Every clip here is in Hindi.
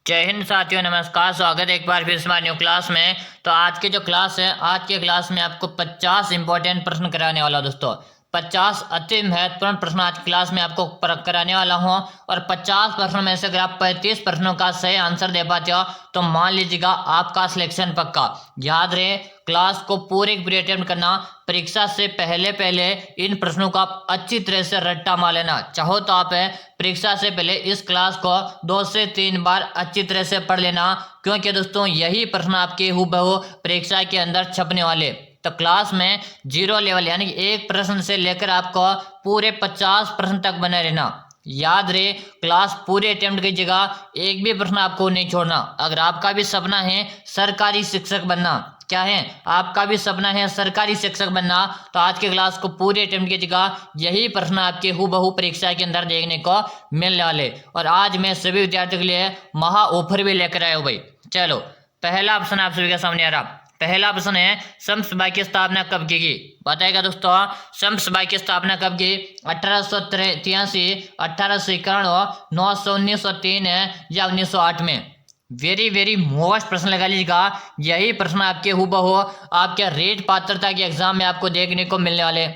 जय हिंद साथियों, नमस्कार। स्वागत है एक बार फिर से हमारी न्यू क्लास में। तो आज की जो क्लास है, आज के क्लास में आपको 50 इंपॉर्टेंट प्रश्न कराने वाला हूं दोस्तों। 50 अति महत्वपूर्ण प्रश्न आज क्लास में आपको कराने वाला हूं। और 50 प्रश्नों में से अगर आप 35 प्रश्नों का सही आंसर दे पाते हो तो मान लीजिएगा आपका सिलेक्शन पक्का। याद रहे, क्लास को पूरे अटेम्प्ट करना। परीक्षा से पहले पहले इन प्रश्नों का आप अच्छी तरह से रट्टा मार लेना। चाहो तो आप परीक्षा से पहले इस क्लास को 2 से 3 बार अच्छी तरह से पढ़ लेना, क्योंकि दोस्तों यही प्रश्न आपके हूबहू परीक्षा के अंदर छपने वाले। तो क्लास में 0 लेवल यानी कि एक प्रश्न से लेकर आपको पूरे 50 प्रश्न तक बने रहना। याद रहे, क्लास पूरे अटेम्प्ट कीजिएगा, एक भी प्रश्न आपको नहीं छोड़ना। अगर आपका भी सपना है सरकारी शिक्षक बनना, क्या है आपका भी सपना है सरकारी शिक्षक बनना, तो आज के क्लास को पूरे अटेम्प्ट कीजिएगा। यही प्रश्न आपके हूबहू परीक्षा के अंदर देखने को मिलने वाले। और आज मैं सभी विद्यार्थियों के लिए महा ऑफर भी लेकर आया हूँ भाई। चलो, पहला ऑप्शन आप सभी के सामने आ रहा। पहला प्रश्न है, समसभा की स्थापना कब की गई? बताएगा दोस्तों, समसभा की स्थापना कब की? 1883, 1891, 1903 या 1908 में? वेरी वेरी मोस्ट प्रश्न लगा लीजिएगा। यही प्रश्न आपके हूबहू आपके रेट पात्रता के एग्जाम में आपको देखने को मिलने वाले।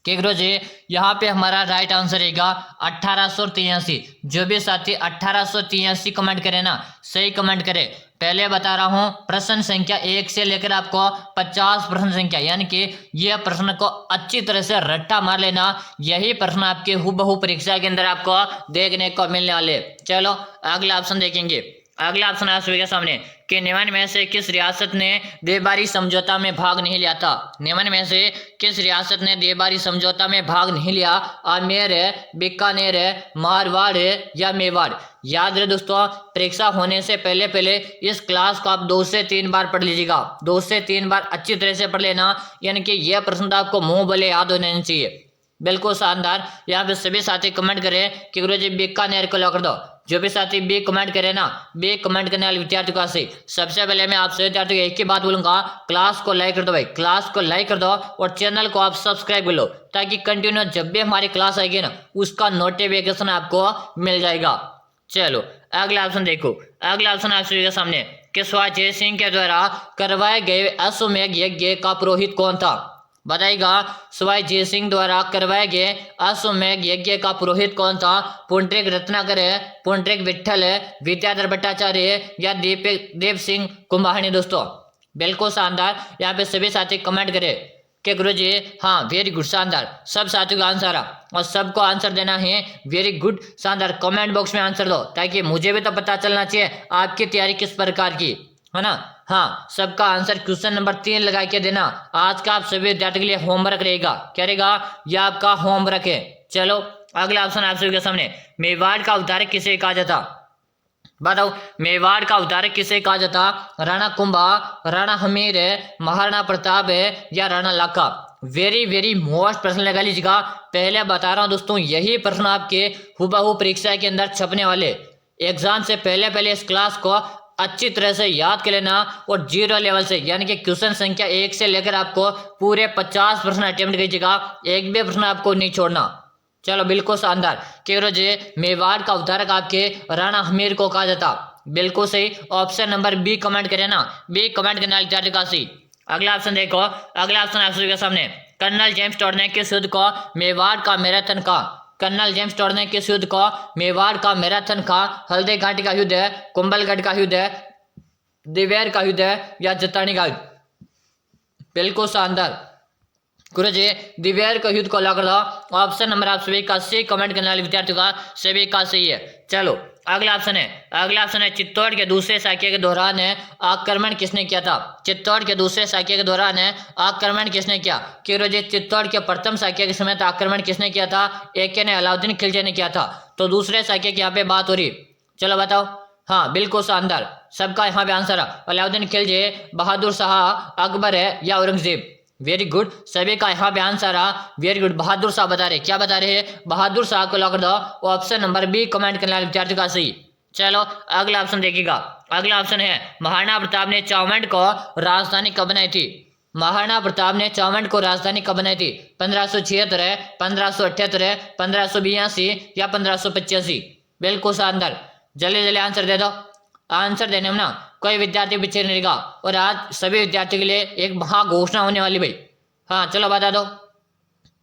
जी, यहाँ पे हमारा राइट आंसर रहेगा 1883। जो भी साथी 1883 कमेंट करे ना, सही कमेंट करे। पहले बता रहा हूँ, प्रश्न संख्या 1 से लेकर आपको 50 प्रश्न संख्या, यानी कि यह प्रश्न को अच्छी तरह से रट्टा मार लेना। यही प्रश्न आपके हूबहू परीक्षा के अंदर आपको देखने को मिलने वाले। चलो अगला ऑप्शन देखेंगे। अगला ऑप्शन आप सभी के सामने कि निम्न में से किस रियासत ने देबारी समझौता में भाग नहीं लिया था? निम्न में से किस रियासत ने देबारी समझौता में भाग नहीं लिया? आमेर है, बीकानेर है, मारवाड़ है या मेवाड़? याद रहे दोस्तों, परीक्षा होने से पहले पहले इस क्लास को आप 2 से 3 बार पढ़ लीजिएगा। 2 से 3 बार अच्छी तरह से पढ़ लेना, यानी कि यह प्रश्न तो आपको मुंह भले याद होने चाहिए। बिल्कुल शानदार। यहाँ पे सभी साथी कमेंट करें कि गुरुजी बीकानेर को लॉक कर दो। जो भी साथी बी कमेंट करे ना, बी कमेंट करने वाले विद्यार्थियों का से सबसे पहले मैं आपसे विद्यार्थियों को एक ही बात बोलूंगा, क्लास को लाइक कर दो भाई, क्लास को लाइक कर दो और चैनल को आप सब्सक्राइब कर लो, ताकि कंटिन्यू जब भी हमारी क्लास आएगी ना उसका नोटिफिकेशन आपको मिल जाएगा। चलो अगला ऑप्शन देखो। अगला ऑप्शन आप सभी के सामने कि स्वाय जय सिंह के द्वारा करवाए गए अश्वमेध यज्ञ का पुरोहित कौन था? बताइएगा, स्वाय जय सिंह द्वारा करवाए गए अश्वमेध यज्ञ का पुरोहित कौन था? पुंडरीक रत्नाकर है, पुंडरीक विट्ठल है, विद्याधर भट्टाचार्य है या देव सिंह कुंभानी? दोस्तों बिल्कुल शानदार। यहाँ पे सभी साथी कमेंट करें कि गुरुजी हाँ वेरी गुड, शानदार। सब साथियों का आंसर आ और सबको आंसर देना है। वेरी गुड, शानदार। कमेंट बॉक्स में आंसर दो, ताकि मुझे भी तो पता चलना चाहिए आपकी तैयारी किस प्रकार की है ना। हाँ, सबका आंसर क्वेश्चन नंबर 3 लगा के देना। आज का आप सभी विद्यार्थियों के लिए होमवर्क रहेगा। क्या रहेगा? यह आपका होमवर्क है। चलो अगला ऑप्शन आप सभी के सामने, मेवाड़ का उद्धारक किसे कहा जाता? बताओ, मेवाड़ का उद्धारक किसे कहा जाता? राणा कुंभा, राणा हमीर है, महाराणा प्रताप है या राणा लाखा? वेरी वेरी मोस्ट प्रश्न लगा लीजिएगा। पहले बता रहा हूं दोस्तों, यही प्रश्न आपके हूबहू परीक्षा के अंदर छपने वाले। एग्जाम से पहले पहले इस क्लास को अच्छी तरह से याद कर लेना और 0 लेवल से, यानी कि क्वेश्चन संख्या 1 से लेकर आपको पूरे 50 प्रश्न अटेम्प्ट कीजिएगा, एक भी प्रश्न आपको नहीं छोड़ना। चलो बिल्कुल शानदार। जी, मेवाड़ का उद्धारक आपके राणा हमीर को कहा जाता। बिल्कुल सही। ऑप्शन नंबर बी कमेंट करें ना, बी कमेंट करने वाले विद्यार्थी का सही। अगला ऑप्शन देखो। अगला ऑप्शन आप सभी के सामने, कर्नल जेम्स टॉड ने किस युद्ध को मेवाड़ का मैराथन कहा? कर्नल जेम्स टॉड ने किस युद्ध को मेवाड़ का मैराथन कहा? हल्दी घाटी का युद्ध है, कुंभलगढ़ का युद्ध है, दिवेर का युद्ध है या जतानी का युद्ध? बिल्कुल शानदार गुरुजी, दिवेर का युद्ध को लॉक कर दो। ऑप्शन नंबर आप सभी का सही कमेंट करने वाले विद्यार्थियों का सभी का सही है। चलो अगला ऑप्शन है। अगला ऑप्शन है, चित्तौड़ के दूसरे साक्य के दौरान आक्रमण किसने किया था? चित्तौड़ के दूसरे साक्य के दौरान आक्रमण किसने किया? गुरुजी, चित्तौड़ के प्रथम साक्य के समय आक्रमण किसने किया था? एक ने अलाउद्दीन खिलजी ने किया था। तो दूसरे साक्य की यहाँ पे बात हो रही। चलो बताओ। हाँ बिल्कुल शानदार, सबका यहाँ पे आंसर है। अलाउद्दीन खिलजी, बहादुर शाह, अकबर है या औरंगजेब? वेरी गुड, सभी का यहाँ पे आंसर आ। वेरी गुड, बहादुर शाह बता रहे। क्या बता रहे हैं? बहादुर शाह को लॉक कर दो। ऑप्शन नंबर बी कमेंट करने वाले विद्यार्थियों का सही। चलो अगला ऑप्शन देखिएगा। अगला ऑप्शन है, महाराणा प्रताप ने चावंड को राजधानी कब बनाई थी? महाराणा प्रताप ने चावंड को राजधानी कब बनाई थी? 1576 है, 1578 है, 1582 या 1585? बिल्कुल शानदार। जल्दी जल्दी आंसर दे दो। आंसर देने में ना कोई विद्यार्थी पीछे नहीं रहेगा और आज सभी विद्यार्थियों के लिए एक महा घोषणा होने वाली भाई। हाँ चलो बता दो।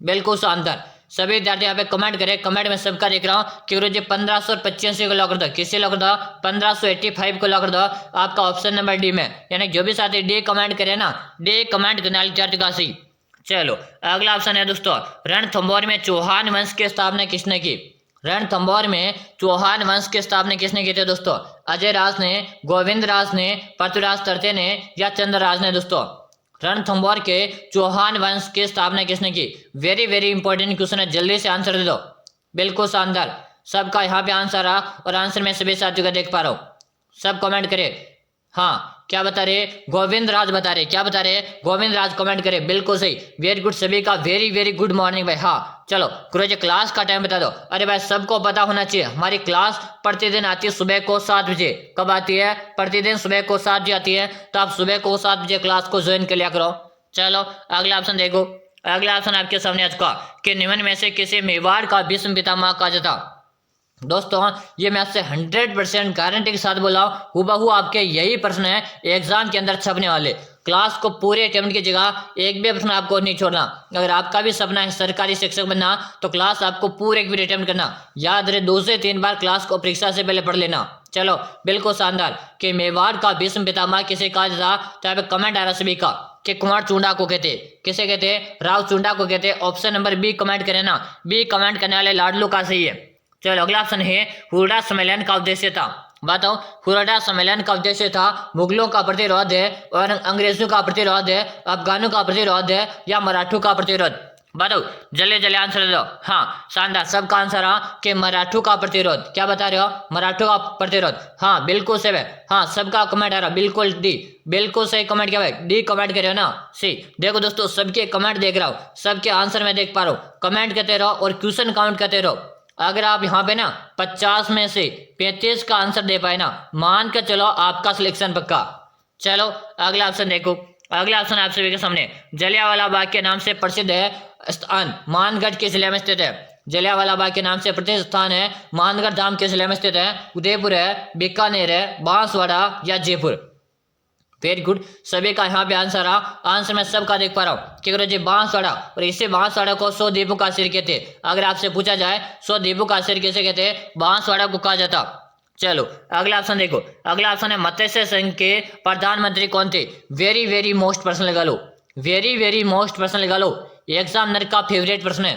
बिल्कुल शानदार। सभी विद्यार्थी यहाँ पे कमेंट करें। कमेंट में सबका देख रहा हूँ कि गुरुजी 1585 को लॉक कर दो। किसे लॉक कर दो? 1585 को लॉक कर दो। आपका ऑप्शन नंबर डी में, यानी जो भी साथी डी कमेंट करे ना, डी कमेंट करने वाले विद्यार्थी का सही। चलो अगला ऑप्शन है दोस्तों, रणथंभौर में चौहान वंश की स्थापना किसने की? रणथंभौर में चौहान वंश की स्थापना किसने की थी दोस्तों? अजय राज ने, गोविंद राज ने, पृथ्वीराज तृतीय ने या चंद्रराज ने दोस्तों? रणथंभौर के चौहान वंश की स्थापना किसने की? वेरी वेरी इंपॉर्टेंट क्वेश्चन है, जल्दी से आंसर दे दो। बिल्कुल शानदार। सबका यहाँ पे आंसर आ और आंसर में सभी साथियों का देख पा रहा हूँ। सब कमेंट करे। हाँ क्या बता रहे? गोविंद राज बता रहे। क्या बता रहे? गोविंद राज कमेंट करे। बिल्कुल सही, वेरी गुड। सभी का वेरी वेरी गुड मॉर्निंग भाई। हाँ चलो गुरुजी क्लास का टाइम बता दो। अरे भाई सबको पता होना चाहिए, हमारी क्लास प्रतिदिन आती है सुबह को 7 बजे। कब आती है? प्रतिदिन सुबह को 7 बजे आती है। तो आप सुबह को 7 बजे क्लास को ज्वाइन कर लिया करो। चलो अगला ऑप्शन देखो। अगला ऑप्शन आपके सामने आज का कि निम्न में से किसे मेवाड़ का भीष्म पितामह कहा जाता? दोस्तों ये मैं आपसे 100% गारंटी के साथ बोला हूँ, हुबहू आपके यही प्रश्न है एग्जाम के अंदर छपने वाले। क्लास को पूरे अटेम्प्ट की जगह एक भी प्रश्न आपको नहीं छोड़ना। अगर आपका भी सपना है सरकारी शिक्षक बनना तो क्लास आपको पूरे एक भी अटेम्प्ट करना। याद रहे 2 से 3 बार क्लास को परीक्षा से पहले पढ़ लेना। चलो बिल्कुल शानदार। कि मेवाड़ का भीष्म पितामह किसे कहा जाता? तो यहाँ पे कमेंट आ रहा सभी का कि कुंवर चुंडा को कहते। किसे कहते? राव चुंडा को कहते। ऑप्शन नंबर बी कमेंट करें ना। बी कमेंट करने वाले लाडलू का सही है। चलो अगला ऑप्शन है हुरडा सम्मेलन का उद्देश्य था। बताओ हुरडा सम्मेलन का उद्देश्य था मुगलों का प्रतिरोध है और अंग्रेजों का प्रतिरोध है, अफगानों का प्रतिरोध है या मराठों का प्रतिरोध? बताओ जल्दी जल्दी आंसर दो। हाँ शानदार। सबका आंसर आ कि मराठों का प्रतिरोध। क्या बता रहे हो? मराठों का प्रतिरोध। हाँ बिल्कुल सही है। हाँ सबका कमेंट आ रहा बिल्कुल डी। बिल्कुल सही कमेंट क्या भाई? डी कमेंट कर रहे हो ना? सी। देखो दोस्तों सबके कमेंट देख रहा हूँ, सबके आंसर में देख पा रहा हूँ। कमेंट करते रहो और क्वेश्चन काउंट करते रहो। अगर आप यहाँ पे ना 50 में से 35 का आंसर दे पाए ना, मान कर चलो आपका सिलेक्शन पक्का। चलो अगला ऑप्शन देखो। अगला ऑप्शन आप सभी के सामने जलियांवाला बाग के नाम से प्रसिद्ध है स्थान मानगढ़ के जिले में स्थित है। जलियांवाला बाग के नाम से प्रसिद्ध स्थान है मानगढ़ धाम के जिले में स्थित है। उदयपुर है, बीकानेर है, बांसवाड़ा या जयपुर? Very good. सभी का यहाँ पे आंसर आ। आंसर में सबका देख पा रहा हूँ कि गुरुजी बांसवाड़ा, और इसे बांसवाड़ा को 100 द्वीपों का सिर कहते। अगर आपसे पूछा जाए 100 द्वीपों का सिर किसे कहते? बांसवाड़ा को कहा जाता। चलो अगला ऑप्शन देखो। अगला ऑप्शन है मत्स्य संघ के प्रधानमंत्री कौन थे? वेरी वेरी मोस्ट प्रश्न लगा लो। वेरी वेरी मोस्ट प्रश्न लगा लो। एग्जामिनर का फेवरेट प्रश्न है।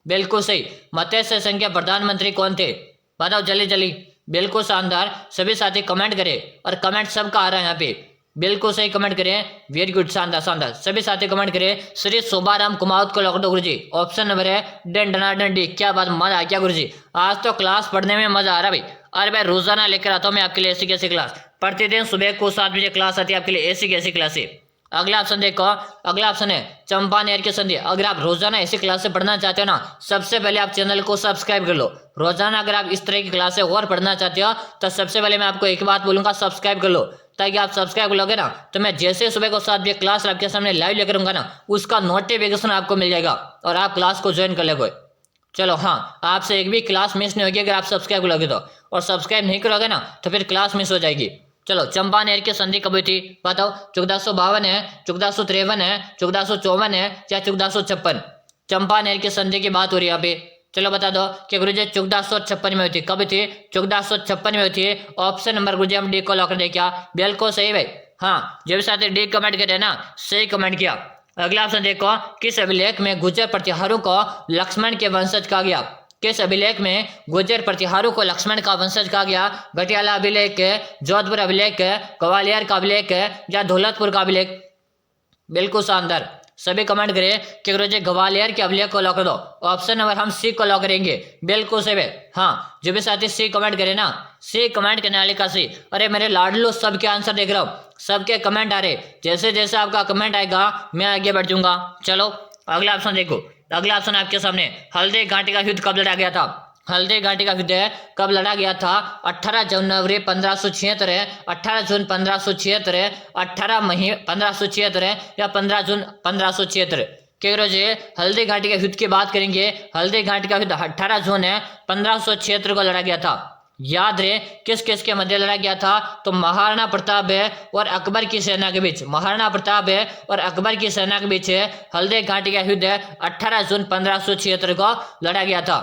बिल्कुल सही। मत्स्य संघ के प्रधानमंत्री कौन थे? बताओ जल्दी जल्दी। बिल्कुल शानदार। सभी साथी कमेंट करें और कमेंट सबका आ रहा है यहाँ पे। बिल्कुल सही कमेंट करें। वेरी गुड शानदार शानदार। सभी साथी कमेंट करें। श्री शोभाराम कुमावत को लॉक दो गुरुजी। ऑप्शन नंबर है डंडना डंडी। क्या बात, मजा आ गया गुरुजी। आज तो क्लास पढ़ने में मजा आ रहा भाई। अरे भाई रोजाना लेकर आता हूँ मैं आपके लिए ऐसी कैसी क्लास। प्रतिदिन सुबह को 7 बजे क्लास आती है आपके लिए ऐसी कैसी क्लासें। अगला ऑप्शन देखो। अगला ऑप्शन है चंपानेर की संधि। अगर आप रोजाना ऐसी क्लास से पढ़ना चाहते हो ना, सबसे पहले आप चैनल को सब्सक्राइब कर लो। रोजाना अगर आप इस तरह की क्लासें और पढ़ना चाहते हो तो सबसे पहले मैं आपको एक बात बोलूंगा, सब्सक्राइब कर लो। ताकि आप सब्सक्राइब कर लोगे ना तो मैं जैसे सुबह को 7 बजे क्लास आपके सामने लाइव लेकर आऊंगा ना, उसका नोटिफिकेशन आपको मिल जाएगा और आप क्लास को ज्वाइन कर लोगे। चलो हाँ, आपसे एक भी क्लास मिस नहीं होगी अगर आप सब्सक्राइब करोगे तो, और सब्सक्राइब नहीं करोगे ना तो फिर क्लास मिस हो जाएगी। चलो चंपानेर की संधि कब हुई थी? बताओ 1452 है, 1453 है, 1454 है या 1456? चंपानेर की संधि की बात हो रही है यहाँ पे। चलो बता दो कि गुरुजी 1456 में हुई थी। कब हुई थी? 1456 में हुई थी। ऑप्शन नंबर गुरुजी हम डी को लॉक कर दे। क्या बिल्कुल सही भाई। हाँ जो भी साथी डी कमेंट करे ना, सही कमेंट किया। अगला ऑप्शन देखो। किस अभिलेख में गुर्जर प्रतिहारों को लक्ष्मण के वंशज कहा गया? किस अभिलेख में गुर्जर प्रतिहारों को लक्ष्मण का वंशज कहा गया? गटियाला अभिलेख है, जोधपुर अभिलेख है, ग्वालियर का अभिलेख है या दौलतपुर का अभिलेख? बिल्कुल शानदार। सभी कमेंट करें कि गुरुजी ग्वालियर के अभिलेख को लॉक कर दो। ऑप्शन नंबर हम सी को लॉक करेंगे। बिल्कुल सही है। हाँ जो भी साथी सी कमेंट करे ना, सी कमेंट करने वाले का सी। अरे मेरे लाडलो सबके आंसर देख रहा हूँ, सबके कमेंट आ रहे। जैसे जैसे आपका कमेंट आएगा मैं आगे बढ़ जाऊंगा। चलो अगला ऑप्शन देखो। अगला ऑप्शन आपके सामने हल्दी घाटी का युद्ध कब लड़ा गया था? हल्दी घाटी का युद्ध है कब लड़ा गया था? 18 जनवरी 1576 है, 18 जून 1576 है, 18 मई 1576 है या 15 जून 1576? क्या रोजे हल्दी घाटी के युद्ध की बात करेंगे। हल्दी घाटी का युद्ध 18 जून है 1576 को लड़ा गया था। याद रहे किस किस के मध्य लड़ा गया था, तो महाराणा प्रताप है और अकबर की सेना के बीच, महाराणा प्रताप है और अकबर की सेना के बीच हल्दी घाटी का युद्ध 18 जून 1576 को लड़ा गया था।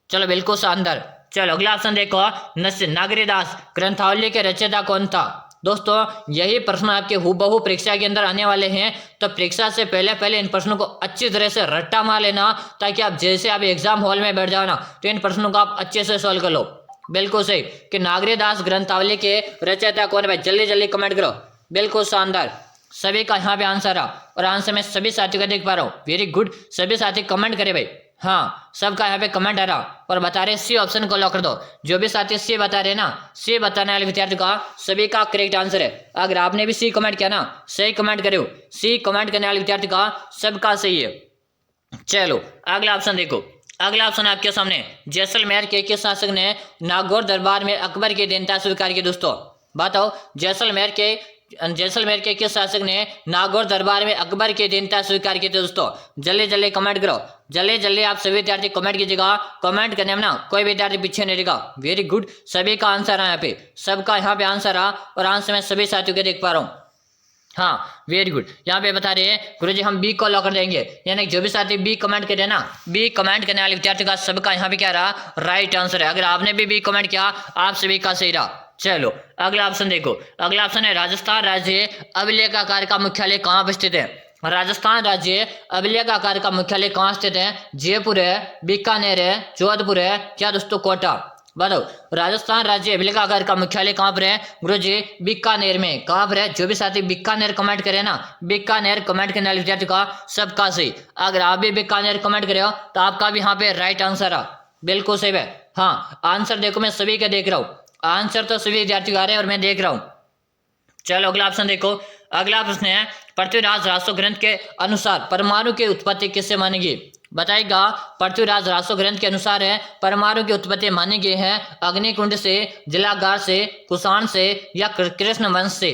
चलो बिल्कुल शानदार। चलो अगला ऑप्शन देखो, नागरीदास ग्रंथावली के रचयिता कौन था। दोस्तों यही प्रश्न आपके हूबहू परीक्षा के अंदर आने वाले हैं, तो परीक्षा से पहले इन प्रश्नों को अच्छी तरह से रट्टा मार लेना, ताकि आप जैसे आप एग्जाम हॉल में बैठ जाओ ना, तो इन प्रश्नों को आप अच्छे से सॉल्व कर लो। बिल्कुल सही कि नागरीदास ग्रंथावली के रचयिता कौन है भाई, जल्दी जल्दी कमेंट करो। बिल्कुल शानदार, सभी का यहाँ पे आंसर आ, और आंसर मैं सभी साथियों का देख पा रहा हूँ। वेरी गुड, सभी साथी कमेंट करे भाई। हाँ सबका यहाँ पे कमेंट आ रहा और बता रहे सी ऑप्शन को लॉक कर दो। जो भी साथी सी बता रहे ना, सी बताने वाले विद्यार्थी का सभी का करेक्ट आंसर है। अगर आपने भी सी कमेंट किया ना, सही कमेंट करे, सी कमेंट करने वाले विद्यार्थी का सबका सही है। चलो अगला ऑप्शन देखो, अगला ऑप्शन आपके सामने, जैसलमेर के किस शासक ने नागौर दरबार में अकबर की दीनता स्वीकार की। दोस्तों बताओ, जैसलमेर के किस शासक ने नागौर दरबार में अकबर की दीनता स्वीकार की थी। दोस्तों जल्दी जल्दी कमेंट करो, जल्दी जल्दी आप सभी विद्यार्थी कमेंट कीजिएगा। कमेंट करने में ना कोई विद्यार्थी पीछे नहीं रहेगा। वेरी गुड, सभी का आंसर आ यहाँ पे, सबका यहाँ पे आंसर आ, और आंसर मैं सभी साथियों के देख पा रहा हूँ। हाँ वेरी गुड, यहाँ पे बता रहे हैं गुरुजी हम बी को लॉक कर देंगे, यानी जो भी साथी बी कमेंट करे ना, बी कमेंट करने वाले विद्यार्थी का सबका यहाँ पे क्या रहा, राइट आंसर है। अगर आपने भी बी कमेंट किया, आप सभी का सही रहा। चलो अगला ऑप्शन देखो, अगला ऑप्शन है राजस्थान राज्य अभिलेखागार का मुख्यालय कहाँ पर स्थित है। राजस्थान राज्य अभिलेखागार का मुख्यालय कहाँ स्थित है। जयपुर है, बीकानेर है, जोधपुर है, क्या दोस्तों कोटा। बताओ राजस्थान राज्य अभिलेखागार का मुख्यालय कहाँ पर है गुरुजी, बीकानेर में। कहाँ पर है, जो भी साथी बीकानेर कमेंट करे ना, बीकानेर कमेंट करने वाले विद्यार्थी का सबका सही। अगर आप भी बीकानेर कमेंट करे हो तो आपका भी यहाँ पे राइट आंसर आ, बिल्कुल सही है। हाँ आंसर देखो, मैं सभी का देख रहा हूँ, आंसर तो सभी विद्यार्थी आ रहे हैं और मैं देख रहा हूँ। चलो अगला ऑप्शन देखो, अगला प्रश्न है पृथ्वीराज रासो ग्रंथ के अनुसार परमाणु की उत्पत्ति किससे मानी गई। बताएगा, पृथ्वीराज रासो ग्रंथ के अनुसार है परमाणु की उत्पत्ति मानी गई है अग्निकुंड से, जलागार से, कुषाण से, या कृष्ण वंश से।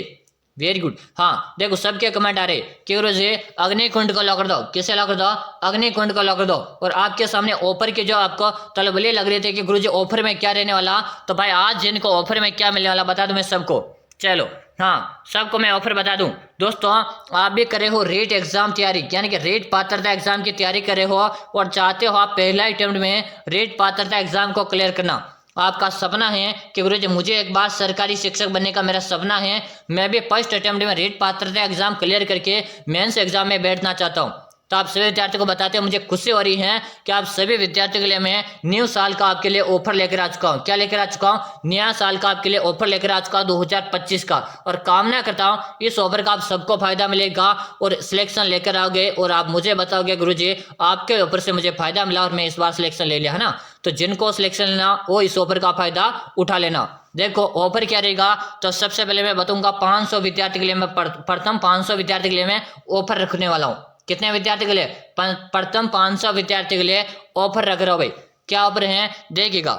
वेरी गुड, हाँ देखो सबके कमेंट आ रहे कि गुरुजी अग्निकुंड को लॉक कर दो। किसे लॉक कर दो, अग्निकुंड को लॉक कर दो। और आपके सामने ऑफर की जो आपको तलबली लग रही थी कि गुरुजी ऑफर में क्या रहने वाला, तो भाई आज जिनको ऑफर में क्या मिलने वाला बता दूं मैं सबको। चलो हाँ सबको मैं ऑफर बता दूं। दोस्तों आप भी करे हो रेट एग्जाम तैयारी, यानी कि रेट पात्रता एग्जाम की तैयारी करे हो और चाहते हो आप पहला अटेम्प्ट में रेट पात्रता एग्जाम को क्लियर करना। आपका सपना है कि गुरुजी मुझे एक बार सरकारी शिक्षक बनने का मेरा सपना है, मैं भी फर्स्ट अटेम्प्ट में रेट पात्रता एग्जाम क्लियर करके मेंस एग्जाम में बैठना चाहता हूँ। तो आप सभी विद्यार्थियों को बताते हैं मुझे खुशी हो रही है कि आप सभी विद्यार्थियों के लिए मैं न्यू साल का आपके लिए ऑफर लेकर आ चुका हूँ। क्या लेकर आ चुका हूँ, नया साल का आपके लिए ऑफर लेकर आ चुका हूँ 2025 का। और कामना करता हूँ इस ऑफर का आप सबको फायदा मिलेगा और सिलेक्शन लेकर आओगे और आप मुझे बताओगे गुरुजी आपके ऑफर से मुझे फायदा मिला और मैं इस बार सिलेक्शन ले लिया, है ना। तो जिनको सिलेक्शन लेना वो इस ऑफर का फायदा उठा लेना। देखो ऑफर क्या रहेगा, तो सबसे पहले मैं बताऊंगा 500 विद्यार्थी के लिए मैं प्रथम 500 विद्यार्थी के लिए मैं ऑफर रखने वाला हूँ। कितने विद्यार्थी के लिए, प्रथम 500 विद्यार्थी के लिए ऑफर रख रहा हूं भाई। क्या ऑफर है देखिएगा,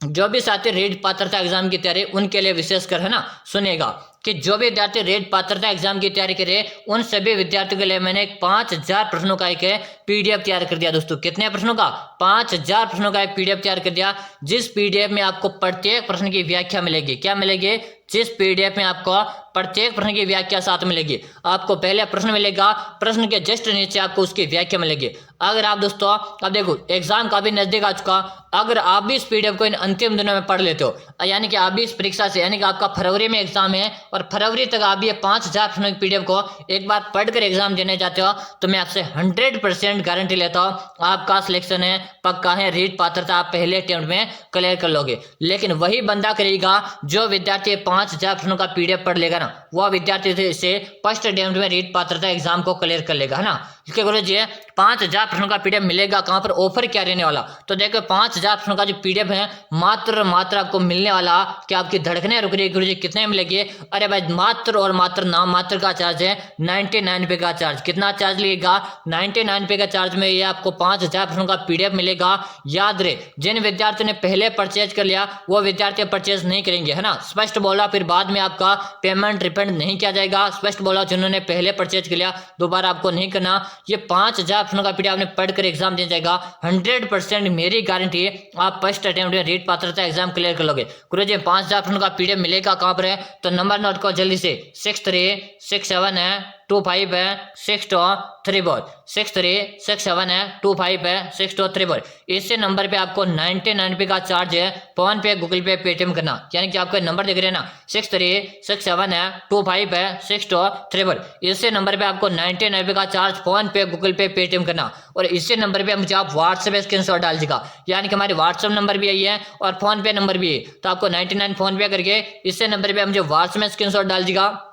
जो भी साथी रेट पात्रता एग्जाम की तैयारी उनके लिए विशेषकर, है ना, सुनेगा कि जो भी विद्यार्थी रेट पात्रता एग्जाम की तैयारी करे उन सभी विद्यार्थियों के लिए मैंने 5000 प्रश्नों का एक पीडीएफ तैयार कर दिया। दोस्तों कितने प्रश्नों का, 5000 प्रश्नों का एक पीडीएफ तैयार कर दिया, जिस पीडीएफ में आपको प्रत्येक प्रश्न की व्याख्या मिलेगी। क्या मिलेगी, जिस पीडीएफ में आपको प्रत्येक प्रश्न की व्याख्या साथ मिलेगी। आपको पहले प्रश्न मिलेगा, प्रश्न के जस्ट नीचे आपको उसकी व्याख्या मिलेगी। अगर आप दोस्तों अब देखो एग्जाम काफी नजदीक आ चुका, अगर आप भी इस पीडीएफ को इन अंतिम दिनों में पढ़ लेते हो, यानी कि आप भी इस परीक्षा से, यानी कि आपका फरवरी में एग्जाम है और फरवरी तक आप ये 5000 प्रश्नों की पीडीएफ को एक बार पढ़कर एग्जाम देने जाते हो, तो मैं आपसे 100% गारंटी लेता हूँ आपका सिलेक्शन है पक्का है, रेट पात्रता आप पहले अटेम्प्ट में क्लियर कर लोगे। लेकिन वही बंदा करेगा जो विद्यार्थी 5000 प्रश्नों का पीडीएफ पढ़ लेगा ना, वह विद्यार्थी से फर्स्ट अटेम्प्ट में रेट पात्रता एग्जाम को क्लियर कर लेगा, है ना। इसके गुरुजी 5000 प्रश्नों का पीडीएफ मिलेगा कहां पर, ऑफर क्या रहने वाला, तो देखो 5000 प्रश्नों का जो पीडीएफ है मात्र आपको मिलने वाला, कि आपकी धड़कने रुक रही है गुरुजी कितने मिलेगी, अरे भाई मात्र और मात्र नाम मात्र का चार्ज है 99 रुपये का चार्ज। कितना चार्ज लगेगा, 99 रुपये का चार्ज में ये आपको 5000 प्रश्नों का पीडीएफ मिलेगा। याद रहे जिन विद्यार्थियों ने पहले परचेज कर लिया वो विद्यार्थी परचेज नहीं करेंगे, है ना, स्पष्ट बोला, फिर बाद में आपका पेमेंट रिफंड नहीं किया जाएगा। स्पष्ट बोला, जिन्होंने पहले परचेज कर लिया दोबारा आपको नहीं करना। ये 5000 प्रश्नों का पीडीएफ आपने पढ़कर एग्जाम दे जाएगा 100% मेरी गारंटी है आप फर्स्ट अटेम्प्ट में रीट पात्रता एग्जाम क्लियर कर लोगे। गुरुजी 5000 प्रश्नों का पीडीएफ मिलेगा कहाँ पर है, तो नंबर नोट को जल्दी से 6367 है 25 है 6234 6367 है 25 है 6234। इसी नंबर पे आपको 99 का चार्ज है, फोन पे गूगल पे पेटीएम करना, यानी कि आपको नंबर दिख रहे हैं ना 6367 है 25 है 6234। इसी नंबर पे आपको 99 का चार्ज फोन पे गूगल पे पेटीएम करना, और इसी नंबर पे मुझे आप व्हाट्सएप पे स्क्रीनशॉट डाल दीजिएगा, यानी कि हमारे व्हाट्सएप नंबर भी यही है और फोन पे नंबर भी है। तो आपको 99 फोन पे करके इसी नंबर पे मुझे व्हाट्सएप में स्क्रीनशॉट डाल दीजिएगा।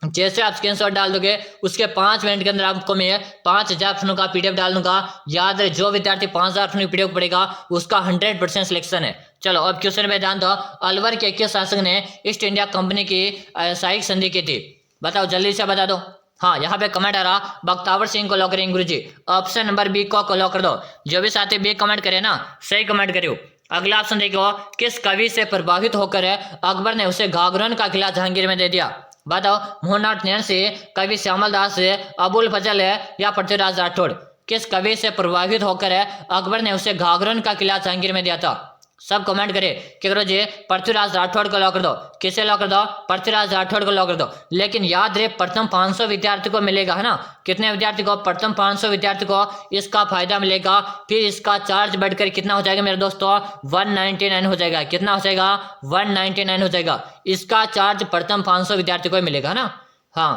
जैसे आप स्क्रीनशॉट डाल दोगे उसके 5 मिनट के अंदर आपको मैं 5000 प्रश्नों का पीडीएफ डाल दूंगा। याद रहे जो विद्यार्थी 5000 प्रश्नों की पीडीएफ पढ़ेगा उसका 100% सिलेक्शन है। चलो अब क्वेश्चन में ध्यान दो, अलवर के किस शासक ने ईस्ट इंडिया कंपनी की सहायक संधि की थी, बताओ जल्दी से बता दो। हाँ यहाँ पे कमेंट आ रहा बख्तावर सिंह को लॉक करेंगे गुरुजी, ऑप्शन नंबर बी को लॉक कर दो। जो भी साथी बी कमेंट करे ना सही कमेंट करियो। अगला ऑप्शन देखो, किस कवि से प्रभावित होकर अकबर ने उसे घाघरन का किला जहांगीर में दे दिया, बताओ। मोहननाथ नैन से, कवि श्यामल दास से, अबुल फजल है या पृथ्वीराज राठौड़। किस कवि से प्रभावित होकर अकबर ने उसे घाघरन का किला जहांगीर में दिया था, सब कमेंट करे कि करो जी पृथ्वीराज राठौड़ को लॉक कर दो। किसे लॉक कर दो, पृथ्वीराज राठौड़ को लॉक कर दो। लेकिन याद रहे प्रथम 500 विद्यार्थी को मिलेगा, है ना, कितने विद्यार्थी को, प्रथम 500 विद्यार्थी को इसका फायदा मिलेगा। फिर इसका चार्ज बढ़कर कितना हो जाएगा मेरे दोस्तों, 199 हो जाएगा। कितना हो जाएगा, 199 हो जाएगा। इसका चार्ज प्रथम 500 विद्यार्थी को मिलेगा ना। हाँ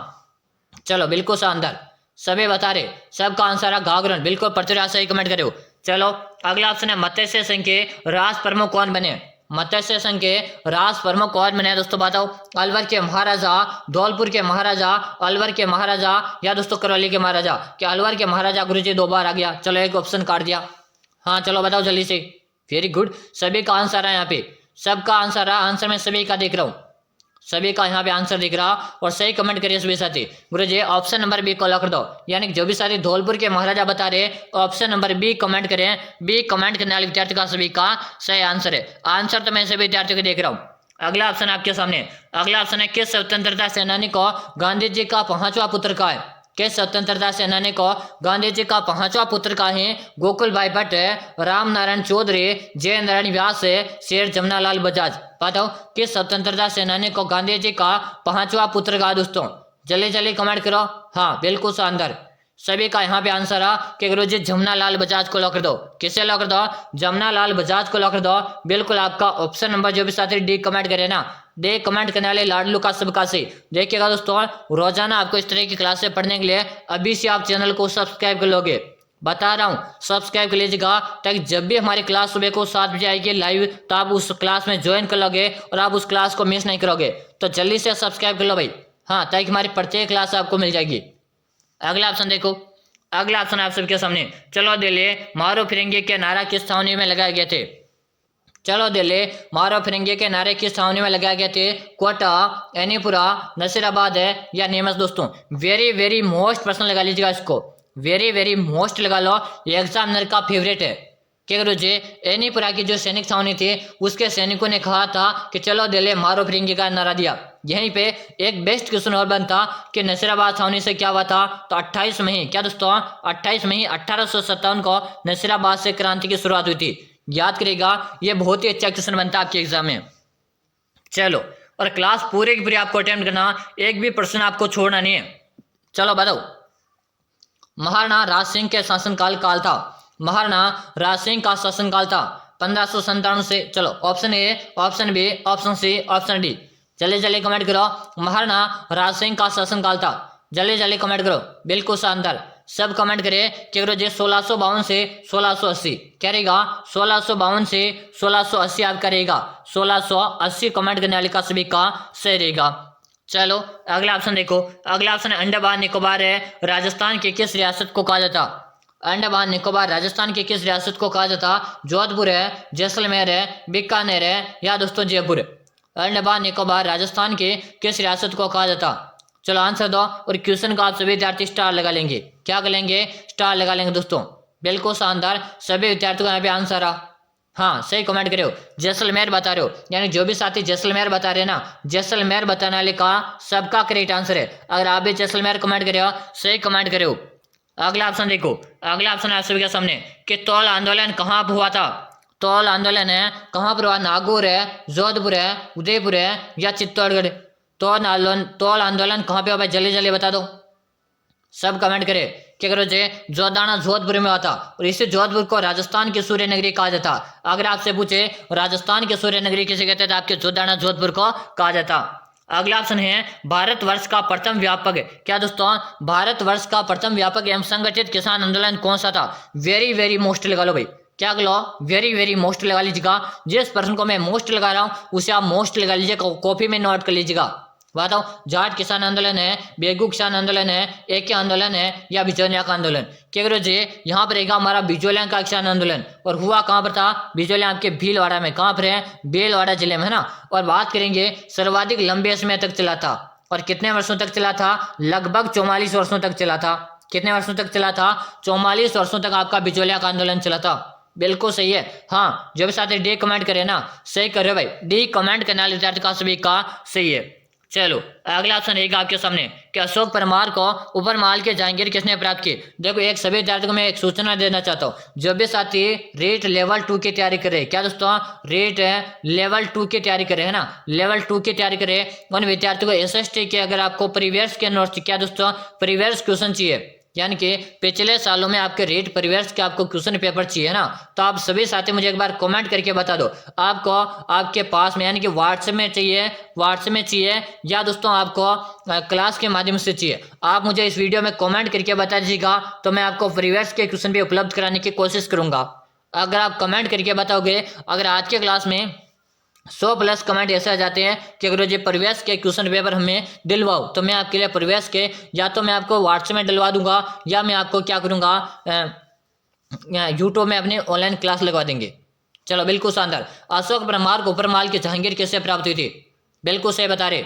चलो बिल्कुल शानदार, सभी बता रहे, सबका आंसर है घाघरन, बिल्कुल पृथ्वीराज सही कमेंट करे। चलो अगला ऑप्शन है मत्स्य संघ के राज प्रमुख कौन बने, मत्स्य संघ के राज प्रमुख कौन बने दोस्तों, बताओ। अलवर के महाराजा, धौलपुर के महाराजा, अलवर के महाराजा या दोस्तों करौली के महाराजा। क्या अलवर के महाराजा गुरुजी 2 बार आ गया, चलो एक ऑप्शन काट दिया। हाँ चलो बताओ जल्दी से, वेरी गुड, सभी का आंसर है यहाँ पे, सबका आंसर है, आंसर में सभी का देख रहा हूँ, सभी का यहाँ पे आंसर दिख रहा और सही कमेंट करिए सभी साथी। गुरुजी ऑप्शन नंबर बी को लॉक कर दो, यानी कि जो भी साथी धौलपुर के महाराजा बता रहे ऑप्शन नंबर बी कमेंट करें। बी कमेंट करने वाले विद्यार्थी का सभी का सही आंसर है। आंसर तो मैं सभी विद्यार्थियों को देख रहा हूँ। अगला ऑप्शन आपके सामने, अगला ऑप्शन है किस स्वतंत्रता सेनानी को गांधी जी का 5वां पुत्र कहा है, किस स्वतंत्रता सेनानी को गांधी जी का 5वां पुत्र कहा है। गोकुल भाई भट्ट, राम नारायण चौधरी, जय नारायण व्यास, शेर जमनालाल बजाज। बताओ किस स्वतंत्रता सेनानी को गांधी जी का 5वां पुत्र कहा दोस्तों, जल्दी जल्दी कमेंट करो। हाँ बिल्कुल शानदार, सभी का यहाँ पे आंसर आ कि गुरुजी जमनालाल बजाज को लॉक कर दो। किसे लॉक कर दो, जमनालाल बजाज को लॉक कर दो। बिल्कुल आपका ऑप्शन नंबर जो भी साथी डी कमेंट करे ना, डे कमेंट करने वाले लाडलू का सबका से देखिएगा दोस्तों। रोजाना आपको इस तरह की क्लासें पढ़ने के लिए अभी से आप चैनल को सब्सक्राइब कर लोगे, बता रहा हूँ सब्सक्राइब कर लीजिएगा, ताकि जब भी हमारी क्लास सुबह को 7 बजे आएगी लाइव तो आप उस क्लास में ज्वाइन कर लोगे और आप उस क्लास को मिस नहीं करोगे। तो जल्दी से सब्सक्राइब कर लो भाई, हाँ, ताकि हमारी प्रत्येक क्लास आपको मिल जाएगी। अगला ऑप्शन देखो, अगला ऑप्शन आप सबके सामने, चलो दिल्ली मारो फिरेंगे के नारा किस छावनी में लगाए गए थे। चलो दिल्ली मारो फिरेंगे के नारे किस छावनी में लगाए गए थे, कोटा, एनीपुरा, नसीराबाद है या नीमच। दोस्तों वेरी वेरी मोस्ट प्रश्न लगा लीजिएगा, इसको वेरी वेरी मोस्ट लगा लो, ये एग्जामिनर का फेवरेट है। क्या करो जी, एनीपुरा की जो सैनिक छावनी थी उसके सैनिकों ने कहा था कि चलो दिल्ली मारो फिरेंगे का नारा दिया। यहीं पे एक बेस्ट क्वेश्चन और बनता कि नसीराबाद छावनी से क्या हुआ था, तो 28 मई, क्या दोस्तों 28 मई 1857 को नसीराबाद से क्रांति की शुरुआत हुई थी। याद करेगा, ये बहुत ही अच्छा क्वेश्चन बनता है आपके एग्जाम में। चलो और क्लास पूरे की पूरी आपको अटेम्प्ट करना, एक भी प्रश्न आपको छोड़ना नहीं है। चलो बताओ, महाराणा राज सिंह के शासनकाल काल था, महाराणा राज सिंह का शासनकाल था 1597 से। चलो option A, option B, option C, option D, जल्दी जल्दी कमेंट करो। महाराणा राज सिंह का शासनकाल था, जल्दी जल्दी कमेंट करो, बिल्कुल शानदार, सब कमेंट करे कि करो जी 1652 से 1680 क्या रहेगा, 1652 से 1680 आप करेगा, 1680 कमेंट करने वाले का सभी का सही रहेगा। चलो अगला ऑप्शन देखो, अगला ऑप्शन है अंडमान निकोबार है राजस्थान की किस रियासत को कहा जाता। अंडमान निकोबार राजस्थान की किस रियासत को कहा जाता, जोधपुर है, जैसलमेर है, बीकानेर है या दोस्तों जयपुर। अंडमान निकोबार राजस्थान के किस रियासत को कहा जाता, चलो आंसर दो। और क्वेश्चन का आप सभी विद्यार्थी स्टार लगा लेंगे, क्या कर लेंगे, स्टार लगा लेंगे दोस्तों, बिल्कुल शानदार, सभी विद्यार्थियों को यहाँ पे आंसर आ, हाँ सही कमेंट करे हो, जैसलमेर बता रहे हो, यानी जो भी साथी जैसलमेर बता रहे हैं ना, जैसलमेर बताने वाले का सबका करेक्ट आंसर है। अगर आप भी जैसलमेर कमेंट करे हो, सही कमेंट करे हो, अगला ऑप्शन देखो, अगला ऑप्शन है आप सभी के सामने कि तौल आंदोलन कहाँ पर हुआ था। तौल आंदोलन है कहाँ पर हुआ, नागौर है, जोधपुर है, उदयपुर है या चित्तौड़गढ़। तौल आंदोलन कहाँ पे हुआ भाई, जल्दी जल्दी बता दो, सब कमेंट करे। क्या करो जे, जोदाना जोधपुर में हुआ था और इसी जोधपुर को राजस्थान की सूर्य नगरी कहा जाता। अगर आपसे पूछे राजस्थान की सूर्य नगरी किसे कहते थे, आपके जोदाना जोधपुर को कहा जाता। अगला ऑप्शन है भारतवर्ष का प्रथम व्यापक, क्या दोस्तों, भारतवर्ष का प्रथम व्यापक एवं संगठित किसान आंदोलन कौन सा था। वेरी वेरी मोस्ट लगा लो भाई, क्या लो, वेरी वेरी मोस्ट लगा लीजिएगा। जिस पर्सन को मैं मोस्ट लगा रहा हूं उसे आप मोस्ट लगा लीजिएगा, कॉपी में नोट कर लीजिएगा। बताओ, जाट किसान आंदोलन है, बेगू किसान आंदोलन है, एके आंदोलन है या बिचौलिया का आंदोलन। क्या करो जी, यहाँ पर रहेगा हमारा बिचौलिया का किसान आंदोलन। और हुआ कहाँ पर था, बिचौलिया आपके भीलवाड़ा में, कहाँ पर है, भीलवाड़ा जिले में है ना। और बात करेंगे सर्वाधिक लंबे समय तक चला था और कितने वर्षों तक चला था, लगभग 44 वर्षों तक चला था। कितने वर्षों तक चला था, 44 वर्षों तक आपका बिचौलिया का आंदोलन चला था। बिल्कुल सही है। हाँ, जो भी साथी डी कमेंट करे ना, सही कर रहे हो भाई, डी कमेंट करने वाले विद्यार्थी का सभी का सही है। चलो अगला ऑप्शन रहेगा आपके सामने कि अशोक परमार को ऊपर माल के जहांगीर किसने प्राप्त की। देखो, एक सभी विद्यार्थियों को मैं एक सूचना देना चाहता हूँ, जो भी साथी रेट लेवल 2 की तैयारी करे, क्या दोस्तों, रेट लेवल 2 की तैयारी करे है ना, लेवल 2 की तैयारी करे, उन विद्यार्थियों को एसएसटी के अगर आपको प्रीवियस के नोट्स, क्या दोस्तों, प्रीवियस क्वेश्चन चाहिए, यानी कि पिछले सालों में आपके रेट परिवेश के आपको क्वेश्चन पेपर चाहिए ना, तो आप सभी साथी मुझे एक बार कमेंट करके बता दो, आपको आपके पास में यानी कि व्हाट्सएप में चाहिए या दोस्तों आपको क्लास के माध्यम से चाहिए। आप मुझे इस वीडियो में कमेंट करके बता दीजिएगा, तो मैं आपको परिवेश के क्वेश्चन भी उपलब्ध कराने की कोशिश करूंगा। अगर आप कमेंट करके बताओगे, अगर आज के क्लास में 100+ कमेंट ऐसे आ जाते हैं कि अगर ये परिवेश के क्वेश्चन पेपर हमें दिलवाओ, तो मैं आपके लिए परिवेश के या तो मैं आपको व्हाट्सएप में दिलवा दूंगा या मैं आपको क्या करूंगा, यूट्यूब में अपनी ऑनलाइन क्लास लगवा देंगे। चलो बिल्कुल शानदार। अशोक परमार को ऊपर माल की जहांगीर किससे प्राप्त हुई थी, बिल्कुल सही बता रहे,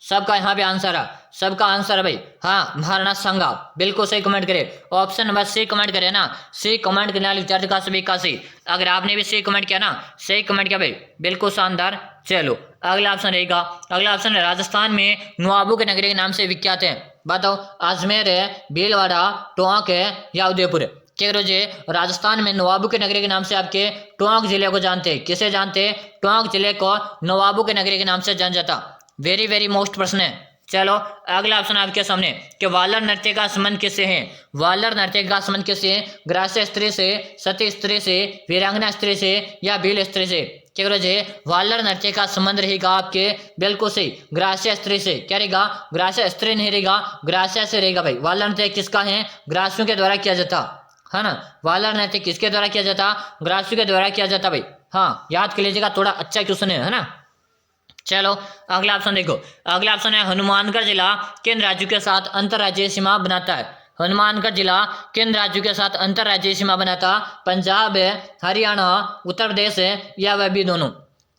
सबका यहाँ पे आंसर है, सबका आंसर है भाई, हाँ, महाराणा संगा, बिल्कुल सही कमेंट करे। ऑप्शन नंबर सी कमेंट करे ना, सी कमेंट करने वाले विद्यार्थी का सभी का सही। अगर आपने भी सी कमेंट किया ना, सही कमेंट किया भाई, बिल्कुल शानदार। चलो अगला ऑप्शन रहेगा, अगला ऑप्शन है राजस्थान में नवाबों के नगरी के नाम से विख्यात है। बताओ, अजमेर है, भीलवाड़ा, टोंक है या उदयपुर है। क्या करो जी, राजस्थान में नवाबों के नगरी के नाम से आपके टोंक जिले को जानते हैं, किसे जानते हैं, टोंक जिले को नवाबों के नगरी के नाम से जान जाता। वेरी वेरी मोस्ट प्रश्न है। चलो अगला ऑप्शन आपके सामने कि वालर नृत्य का संबंध किससे है। वालर नृत्य का संबंध किससे है, ग्रास्य स्त्री से, सती स्त्री से, वीरांगना स्त्री से या भील स्त्री से। क्या करो जी, वालर नृत्य का संबंध रहेगा आपके, बिल्कुल सही, ग्रास्य स्त्री से। क्या रहेगा, ग्रास्य स्त्री नहीं रहेगा, ग्रास्य से रहेगा भाई। वालर नृत्य किसका है, ग्रासियों के द्वारा किया जाता है ना। वालर नृत्य किसके द्वारा किया जाता, ग्रासियों के द्वारा किया जाता भाई। हाँ, याद कर लीजिएगा, थोड़ा अच्छा क्वेश्चन है ना। चलो अगला ऑप्शन देखो, अगला ऑप्शन है हनुमानगढ़ जिला किन राज्यों के साथ अंतर्राज्यीय सीमा बनाता है। हनुमानगढ़ जिला किन राज्यों के साथ अंतर्राज्यीय सीमा बनाता, पंजाब है, हरियाणा, उत्तर प्रदेश है या वह भी दोनों।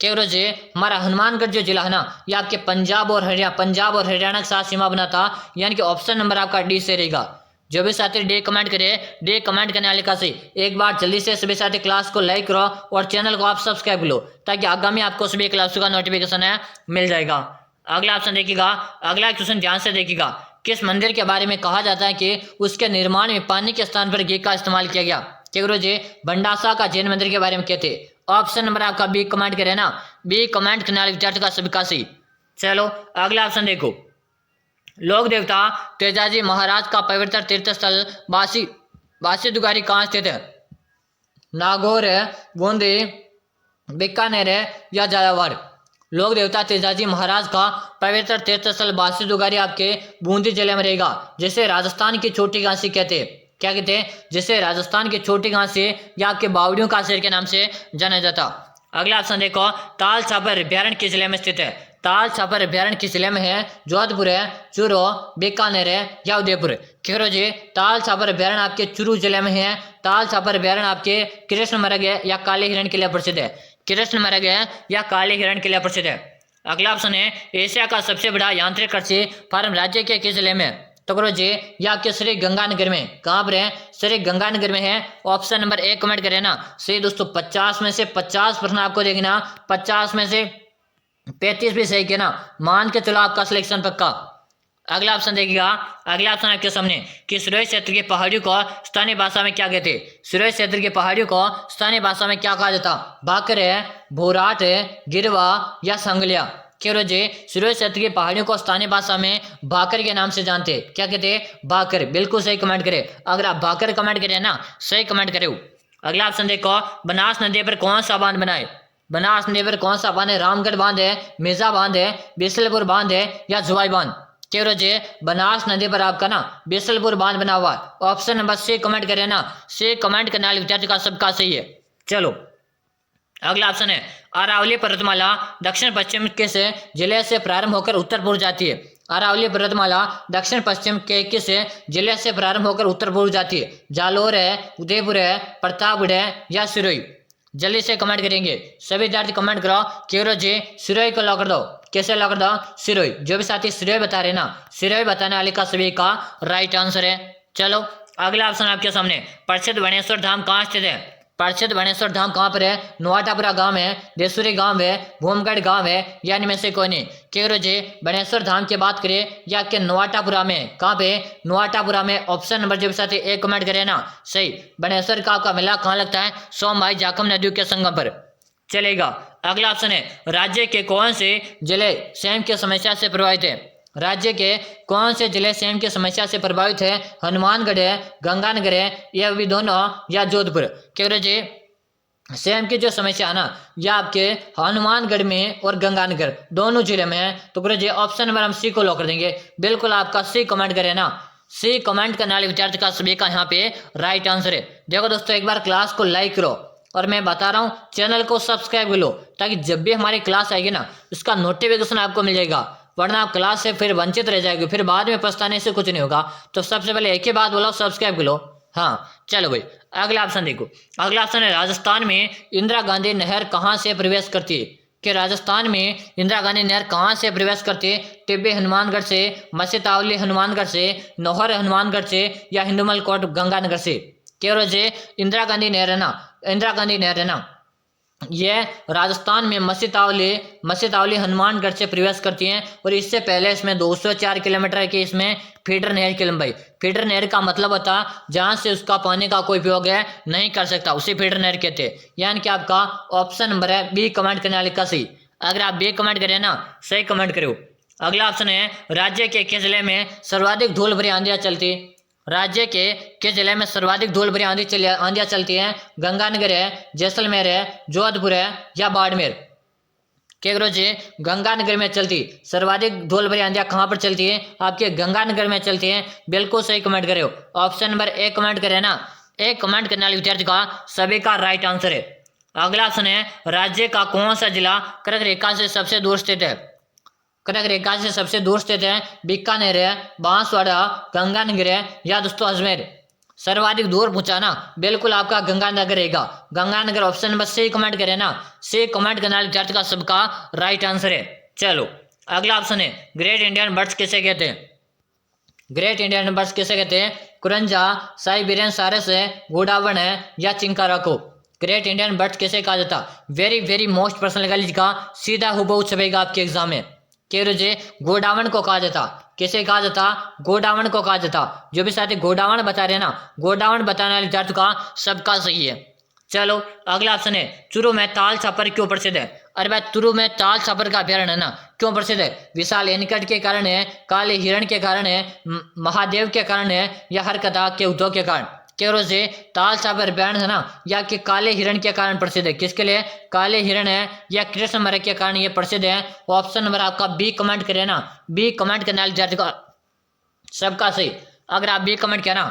क्या करो जी, हमारा हनुमानगढ़ जो जिला है ना, ये आपके पंजाब और हरियाणा के साथ सीमा बनाता, यानी कि ऑप्शन नंबर आपका डी से रहेगा। जो भी साथी डे कमेंट करे, डे कमेंट करने वाले का सही, एक बार जल्दी से सभी साथी क्लास को लाइक करो और चैनल को आप सब्सक्राइब लो, ताकि आगामी आपको सभी क्लासों का नोटिफिकेशन है मिल जाएगा। अगला ऑप्शन देखिएगा, अगला क्वेश्चन ध्यान से देखिएगा, किस मंदिर के बारे में कहा जाता है कि उसके निर्माण में पानी के स्थान पर घी का इस्तेमाल किया गया। क्या करो जी, भंडासा का जैन मंदिर के बारे में कहते। ऑप्शन नंबर आपका बी कमेंट करे ना, बी कमेंट करने वाले विद्यार्थी का सभी का सही। चलो अगला ऑप्शन देखो, लोक देवता तेजाजी महाराज का पवित्र तीर्थ स्थल बासी दुगारी कहाँ स्थित है। नागौर है, बूंदी, बीकानेर है या झालावाड़। लोक देवता तेजाजी महाराज का पवित्र तीर्थ स्थल बासी दुगारी आपके बूंदी जिले में रहेगा, जिसे राजस्थान की छोटी घासी कहते हैं। क्या कहते हैं, जिसे राजस्थान की छोटी घासी या आपके बावड़ियों का शहर के नाम से जाना जाता। अगला ऑप्शन देखो, ताल छापर अभ्यारण्य किस जिले में स्थित है। ताल छापर अभ्यारण्य किस जिले में है, जोधपुर है, चूरू, बीकानेर है या उदयपुर। खैरो जी, ताल छापर अभ्यारण्य आपके चूरू जिले में है। ताल छापर अभ्यारण्य आपके कृष्ण मृग है या काले हिरण के लिए प्रसिद्ध है। कृष्ण मृग है या काले हिरण के लिए प्रसिद्ध है। अगला ऑप्शन है, एशिया का सबसे बड़ा यांत्रिक कृषि फार्म राज्य के किस जिले में। तो करो जी, या आपके श्री गंगानगर में, कहाँ पर है, श्री गंगानगर में है। ऑप्शन नंबर 1 कमेंट करें ना, सही दोस्तों। 50 में से 50 प्रश्न आपको देखना, 50 में से 35 भी सही किया ना, मान के चलो आपका सिलेक्शन पक्का। अगला ऑप्शन देखिएगा, अगला ऑप्शन आपके सामने कि सुरेश क्षेत्र की पहाड़ियों को स्थानीय भाषा में क्या कहते हैं। सुरेश क्षेत्र की पहाड़ियों को स्थानीय भाषा में क्या कहा जाता? भाकर है, भोराट है, गिरवा या संगलिया। जी सुरेश क्षेत्र की पहाड़ियों को स्थानीय भाषा में भाकर के नाम से जानते हैं। क्या कहते हैं? भाकर। बिल्कुल सही कमेंट करें। अगर आप भाकर कमेंट करें ना, सही कमेंट करें। अगला ऑप्शन देखो, बनास नदी पर कौन सा बांध बनाए? बनास नदी पर कौन सा बांध है? रामगढ़ बांध है, मिर्जा बांध है, बिसलपुर बांध है या जुवाई बांध। जी बनास नदी पर आपका ना बिसलपुर बांध बना हुआ। ऑप्शन नंबर सी कमेंट करें ना, सी कमेंट करने वाले विद्यार्थी का सबका सही है। चलो अगला ऑप्शन है, अरावली पर्वतमाला दक्षिण पश्चिम किस जिले से प्रारंभ होकर उत्तर पूर्व जाती है? अरावली पर्वतमाला दक्षिण पश्चिम के किस जिले से प्रारंभ होकर उत्तर पूर्व जाती है? जालोर है, उदयपुर है, प्रतापगढ़ है या सिरोही। जल्दी से कमेंट करेंगे सभी विद्यार्थी, कमेंट करो केरो जी सिरोही को लॉक कर दो। कैसे लॉक कर दो? सिरोही। जो भी साथी सिरोही बता रहे ना, सिरोही बताने वाले का सभी का राइट आंसर है। चलो अगला ऑप्शन आपके सामने, प्रसिद्ध बनेश्वर धाम कहाँ स्थित है? प्रसिद्ध बनेश्वर धाम कहाँ पर है? नोवाटापुरा गांव है, देसुरी गांव है, भूमगढ़ गांव है या इनमें से कोई नहीं। केरो जी बनेश्वर धाम की बात करें या के नोवाटापुरा में? कहाँ पे? नोवाटापुरा में। ऑप्शन नंबर जो भी साथी एक कमेंट करे ना, सही। बनेश्वर का आपका मेला कहाँ लगता है? सोमवाई जाखम नदियों के संगम पर। चलेगा अगला ऑप्शन है, राज्य के कौन से जिले सेम की समस्या से प्रभावित है? राज्य के कौन से जिले सेम की समस्या से प्रभावित है? हनुमानगढ़ है, गंगानगर है या भी दोनों या जोधपुर। क्यों जी सेम की जो समस्या है ना, यह आपके हनुमानगढ़ में और गंगानगर दोनों जिले में है। तो गुरु जी ऑप्शन नंबर हम सी को लॉक कर देंगे। बिल्कुल आपका सी कमेंट करें ना, सी कमेंट करने वाले विद्यार्थी का सभी का यहाँ पे राइट आंसर है। देखो दोस्तों, एक बार क्लास को लाइक करो और मैं बता रहा हूँ चैनल को सब्सक्राइब कर लो, ताकि जब भी हमारी क्लास आएगी ना उसका नोटिफिकेशन आपको मिल जाएगा। वरना आप क्लास से फिर वंचित रह जाएगी, फिर बाद में पछताने से कुछ नहीं होगा। तो सबसे पहले एक ही बात बोला, सब्सक्राइब कर लो। हाँ चलो भाई अगला ऑप्शन देखो। अगला ऑप्शन है, राजस्थान में इंदिरा गांधी नहर कहाँ से प्रवेश करती है? कि राजस्थान में इंदिरा गांधी नहर कहाँ से प्रवेश करती है? टिब्बे हनुमानगढ़ से, मसीतावली हनुमानगढ़ से, नौहर हनुमानगढ़ से या हिंदुमल कोट गंगानगर से। केवल जे इंदिरा गांधी नहर है ना, इंदिरा गांधी नहर है ना, यह राजस्थान में मसीतावली हनुमानगढ़ से प्रवेश करती हैं। और इससे पहले इसमें 204 किलोमीटर की इसमें फीडर नहर की लंबाई। फीडर नहर का मतलब होता जहां से उसका पानी का कोई उपयोग है नहीं कर सकता, उसे फीडर नहर कहते हैं। यानी कि आपका ऑप्शन नंबर है बी कमेंट करने वाले का सही। अगर आप बी कमेंट करें ना, सही कमेंट करो। अगला ऑप्शन है, राज्य के किस जिले में सर्वाधिक धूल भरी आंधियां चलती? राज्य के किस जिले में सर्वाधिक धूल भरी आंधियां चलती हैं? गंगानगर है, जैसलमेर है, जोधपुर है या बाड़मेर। क्या करो जी गंगानगर में चलती सर्वाधिक धूल भरी आंधियां कहाँ पर चलती है? आपके गंगानगर में चलती है। बिल्कुल सही कमेंट करे हो। ऑप्शन नंबर ए कमेंट करे ना, एक कमेंट करने वाले विद्यार्थी का सभी का राइट आंसर है। अगला ऑप्शन है, राज्य का कौन सा जिला कर्क रेखा से सबसे दूर स्थित है? कर्क रेखा से सबसे दूर स्थित है? बीकानेर है, बांसवाड़ा, गंगानगर है या दोस्तों अजमेर। सर्वाधिक दूर पूछा ना, बिल्कुल आपका गंगानगर रहेगा। Ganganagar option number C comment करें ना, सी कमेंट करने वाले विद्यार्थी का सबका राइट आंसर है। चलो अगला ऑप्शन है, ग्रेट इंडियन बर्ड्स किसे कहते हैं? ग्रेट इंडियन बर्ड्स किसे कहते हैं? कुरंजा, साइबेरियन सारस है, गोडावण है या चिंकारा को। ग्रेट इंडियन बर्ड्स किसे कहा जाता? वेरी वेरी मोस्ट पर्सनल निकाली का सीधा हुबहू छपेगा आपके एग्जाम में। जे गोडावण को कहा जाता। किसे कहा जाता? गोडावण को कहा जाता। जो भी साथी गोडावण बता रहे हैं ना, गोडावण बताने वाले विद्यार्थी का सबका सही है। चलो अगला ऑप्शन है, चूरू में ताल छापर क्यों प्रसिद्ध है? अरे भाई चूरू में ताल छापर का अभ्यारण्य है ना, क्यों प्रसिद्ध है? विशाल एनीकट के कारण है, काले हिरण के कारण है, महादेव के कारण है या हरकथा के उद्योग के कारण। केवल से ताल छापर अभ्यारण्य है ना, या कि काले हिरण के कारण प्रसिद्ध है। किसके लिए? काले हिरण है या कृष्ण मृग के कारण ये प्रसिद्ध है। ऑप्शन नंबर आपका बी कमेंट करें ना, बी कमेंट करने वाले विद्यार्थी का सबका सही। अगर आप बी कमेंट किया ना,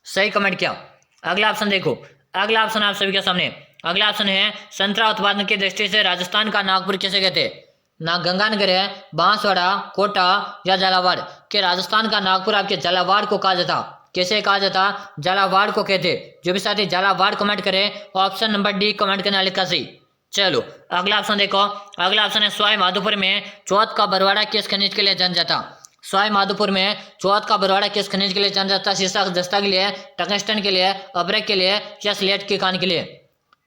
सही कमेंट किया। अगला ऑप्शन देखो, अगला ऑप्शन आप सभी के सामने। अगला ऑप्शन है, संतरा उत्पादन की दृष्टि से राजस्थान का नागपुर किसे कहते हैं? ना गंगानगर है, बांसवाड़ा, कोटा या झालावाड़। के राजस्थान का नागपुर आपके झालावाड़ को कहा जाता। कैसे कहा जाता? झालावाड़ को कहते। जो भी साथी झालावाड़ कमेंट करे ऑप्शन नंबर डी कमेंट करने वाले का सही। चलो अगला ऑप्शन देखो, अगला ऑप्शन है, सवाई माधोपुर में चौथ का बरवाड़ा किस खनिज के लिए जाना जाता? सवाई माधोपुर में चौथ का बरवाड़ा किस खनिज के लिए जाना जाता? शीशा जस्ता के लिए, टंगस्टन के लिए, अब्रक के लिए या स्लेट के कान के लिए।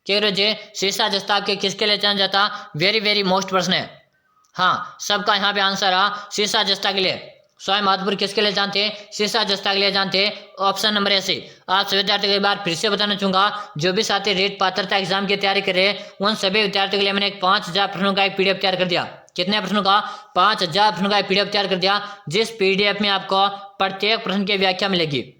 क्या जी शीशा जस्ता आपके किसके लिए जाना जाता? वेरी वेरी मोस्ट प्रश्न है। हाँ सबका यहाँ पे आंसर आ शीशा जस्ता के लिए। स्वयं महत्वपूर्ण किसके लिए जानते हैं? शीर्षक जस्ता के लिए जानते हैं। ऑप्शन नंबर ए से। आप सभी विद्यार्थियों को एक बार फिर से बताना चाहूंगा, जो भी साथी रेट पात्रता एग्जाम की तैयारी कर रहे हैं उन सभी विद्यार्थियों के लिए मैंने 5000 प्रश्नों का एक पीडीएफ तैयार कर दिया। कितने प्रश्नों का? 5000 प्रश्नों का एक पीडीएफ तैयार कर दिया, जिस पीडीएफ में आपको प्रत्येक प्रश्न की व्याख्या मिलेगी।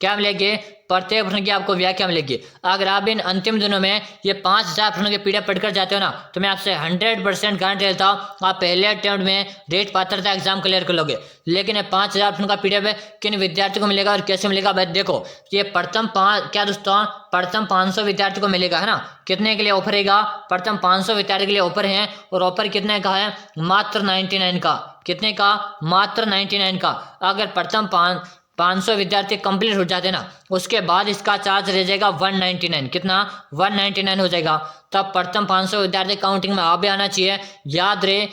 क्या मिलेगी? प्रत्येक प्रश्न की आपको व्याख्या मिलेगी। अगर आप इन अंतिम दिनों में ये 5000 प्रश्नों के पीडीएफ पढ़कर जाते हो ना, तो मैं आपसे 100% गारंटी देता हूँ आप पहले अटेम्प्ट में रेट पात्रता एग्जाम क्लियर कर लोगे। लेकिन ये 5000 प्रश्नों का पीडीएफ किन विद्यार्थियों को मिलेगा और कैसे मिलेगा? भाई देखो, ये प्रथम 500 विद्यार्थियों को मिलेगा, है ना। कितने के लिए ऑफर रहेगा? प्रथम 500 विद्यार्थी के लिए ऑफर है, और ऑफर कितने का है? मात्र 99 का। कितने का? मात्र 99 का। अगर प्रथम 500 विद्यार्थी कंप्लीट हो जाते ना, उसके बाद इसका चार्ज रह जाएगा 199। कितना? 199 हो जाएगा। तब प्रथम 500 विद्यार्थी काउंटिंग में भी आना चाहिए। याद रहे,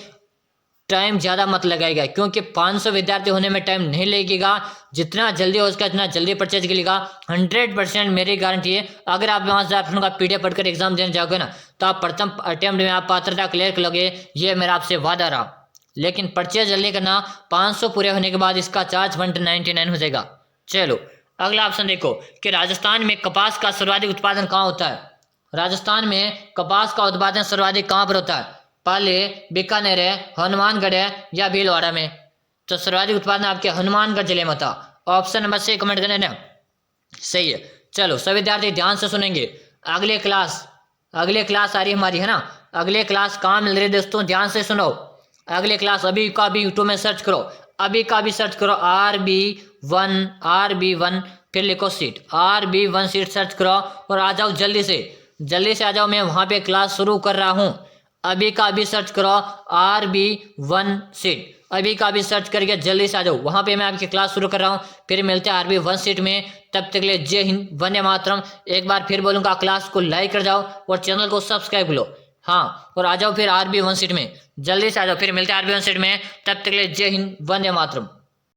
टाइम ज़्यादा मत लगाएगा, क्योंकि 500 विद्यार्थी होने में टाइम नहीं लगेगा। जितना जल्दी हो सके उतना जल्दी परचेज करेगा। 100% मेरी गारंटी है। अगर आप 5000 प्रश्नों का पीडीएफ पढ़कर एग्जाम देने जाओगे ना, तो आप प्रथम अटेम्प्ट में आप पात्रता क्लियर कर लोगे, ये मेरा आपसे वादा रहा। लेकिन परचेज जल्दी करना, 500 पूरे होने के बाद इसका चार्ज 199 हो जाएगा। चलो अगला ऑप्शन देखो कि राजस्थान में कपास का सर्वाधिक उत्पादन कहाँ होता है? राजस्थान में कपास का उत्पादन सर्वाधिक कहाँ पर होता है? पहले बीकानेर है, हनुमानगढ़ है, या भीलवाड़ा में? तो सर्वाधिक उत्पादन आपके हनुमानगढ़ जिले में होता। ऑप्शन नंबर से कमेंट करने ना, सही है। चलो सभी विद्यार्थी ध्यान से सुनेंगे। अगले क्लास आ रही हमारी, है ना। अगले क्लास कहाँ मिल रही है दोस्तों? ध्यान से सुनो। अगले क्लास अभी का भी यूट्यूब में सर्च करो, अभी का भी सर्च करो, RB1 फिर लिखो सीट, RB1 सीट सर्च करो और आ जाओ जल्दी से आ जाओ। मैं वहाँ पे क्लास शुरू कर रहा हूँ। अभी का भी सर्च करो RB1 सीट, अभी का भी सर्च करके जल्दी से आ जाओ। वहाँ पे मैं आपकी क्लास शुरू कर रहा हूँ। फिर मिलते हैं RB1 सीट में। तब तक के लिए जय हिंद, वंदे मातरम। एक बार फिर बोलूँगा, क्लास को लाइक कर जाओ और चैनल को सब्सक्राइब कर लो। हाँ, और आ जाओ फिर RB1 सीट में, जल्दी से आ जाओ। फिर मिलते हैं RB1 सीट में। तब तक के लिए जय हिंद, वंदे मातरम।